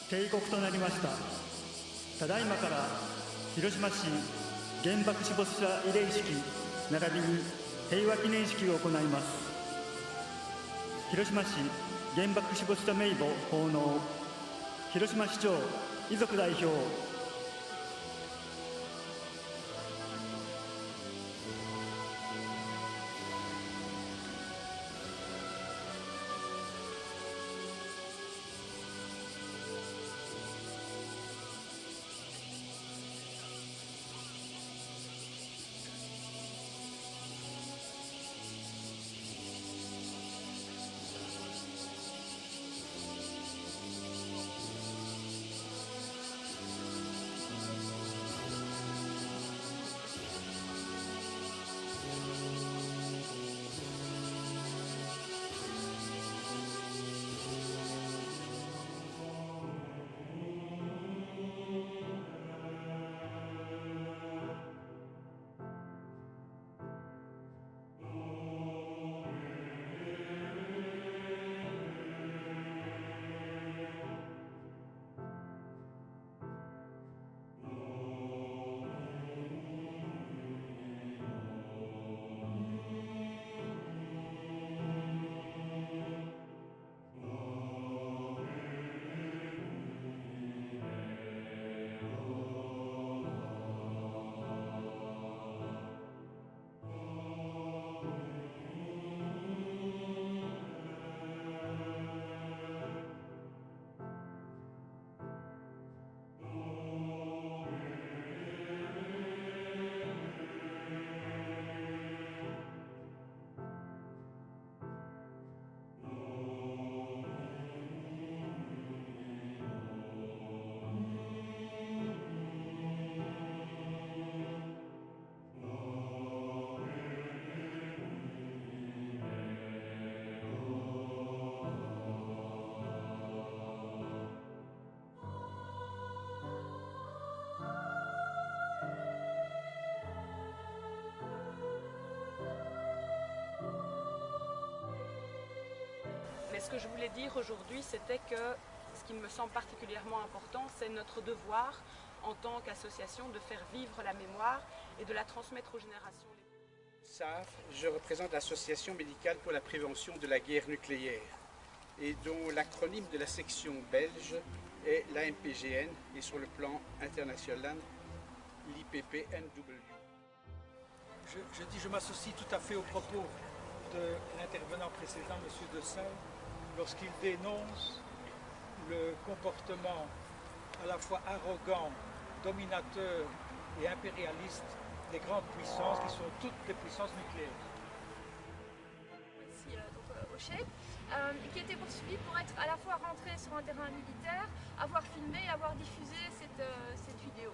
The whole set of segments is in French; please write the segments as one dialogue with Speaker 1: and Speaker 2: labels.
Speaker 1: 定刻となりました。ただいまから広島市原爆死没者慰霊式並びに平和記念式を行います。広島市原爆死没者名簿奉納、広島市長遺族代表。
Speaker 2: Mais ce que je voulais dire aujourd'hui, c'était que ce qui me semble particulièrement important, c'est notre devoir en tant qu'association de faire vivre la mémoire et de la transmettre aux générations.
Speaker 3: SAF, je représente l'Association médicale pour la prévention de la guerre nucléaire et dont l'acronyme de la section belge est l'AMPGN et sur le plan international l'IPPNW.
Speaker 4: Je m'associe tout à fait aux propos de l'intervenant précédent, M. Dessay, lorsqu'il dénonce le comportement à la fois arrogant, dominateur et impérialiste des grandes puissances qui sont toutes les puissances nucléaires.
Speaker 5: Ici au Shape, qui était poursuivi pour être à la fois rentré sur un terrain militaire, avoir filmé et avoir diffusé cette vidéo.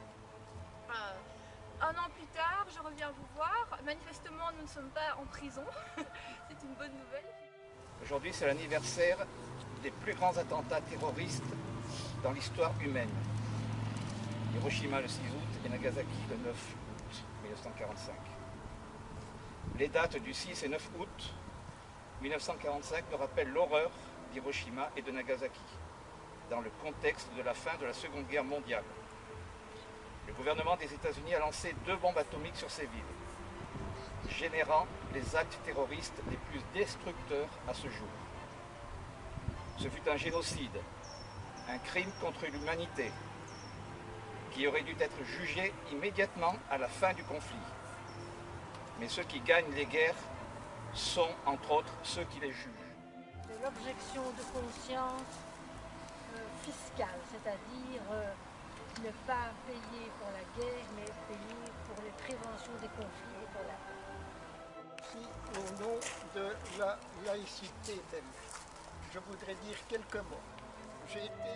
Speaker 5: Un an plus tard, je reviens vous voir. Manifestement, nous ne sommes pas en prison. C'est une bonne nouvelle.
Speaker 6: Aujourd'hui, c'est l'anniversaire des plus grands attentats terroristes dans l'histoire humaine. Hiroshima le 6 août et Nagasaki le 9 août 1945. Les dates du 6 et 9 août 1945 nous rappellent l'horreur d'Hiroshima et de Nagasaki, dans le contexte de la fin de la Seconde Guerre mondiale. Le gouvernement des États-Unis a lancé 2 bombes atomiques sur ces villes, générant les actes terroristes les plus destructeurs à ce jour. Ce fut un génocide, un crime contre l'humanité, qui aurait dû être jugé immédiatement à la fin du conflit. Mais ceux qui gagnent les guerres sont, entre autres, ceux qui les jugent.
Speaker 7: De l'objection de conscience fiscale, c'est-à-dire ne pas payer pour la guerre, mais payer pour les préventions des conflits et pour la paix.
Speaker 8: Si, au nom de la laïcité belge, je voudrais dire quelques mots. J'ai été